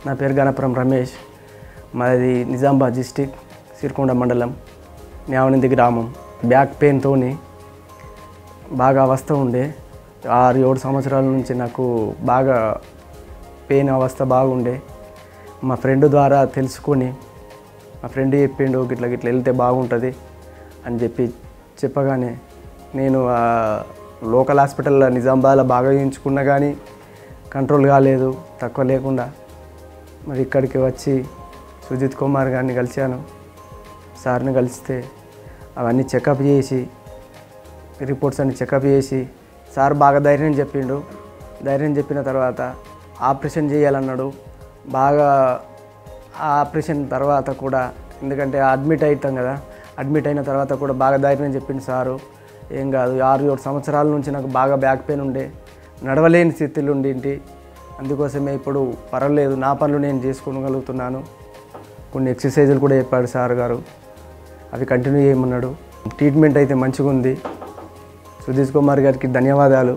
నా పేరు గణపురం రమేష్. మాది నిజామాబాద్ డిస్టిక్ సిరికొండ మండలం న్యావనింది గ్రామం. బ్యాక్ పెయిన్తో బాగా అవస్థ ఉండే 6-7 సంవత్సరాల నుంచి నాకు బాగా పెయిన్ అవస్థ బాగుండే. మా ఫ్రెండ్ ద్వారా తెలుసుకొని మా ఫ్రెండ్ చెప్పిండు గిట్లా వెళ్తే బాగుంటుంది అని చెప్పగానే నేను లోకల్ హాస్పిటల్లో నిజామాబాద్లో బాగా చేయించుకున్నా కానీ కంట్రోల్ కాలేదు, తక్కువ లేకుండా. మరి ఇక్కడికి వచ్చి సుజిత్ కుమార్ గారిని కలిశాను. సార్ని కలిస్తే అవన్నీ చెకప్ చేసి రిపోర్ట్స్ అన్ని చెకప్ చేసి సార్ బాగా ధైర్యం చెప్పిండు. ధైర్యం చెప్పిన తర్వాత ఆపరేషన్ చేయాలన్నాడు. బాగా ఆ ఆపరేషన్ తర్వాత కూడా, ఎందుకంటే అడ్మిట్ అవుతాం కదా, అడ్మిట్ అయిన తర్వాత కూడా బాగా ధైర్యం చెప్పిండు సారు. ఏం కాదు, 6-7 సంవత్సరాల నుంచి నాకు బాగా బ్యాక్ పెయిన్ ఉండే, నడవలేని స్థితిలో ఉండింటి. అందుకోసమే ఇప్పుడు పర్వాలేదు, నా పనులు నేను చేసుకోగలుగుతున్నాను. కొన్ని ఎక్సర్సైజులు కూడా చెప్పాడు సార్ గారు, అవి కంటిన్యూ చేయమన్నాడు. ట్రీట్మెంట్ అయితే మంచిగా ఉంది. సుధీష్ కుమార్ గారికి ధన్యవాదాలు.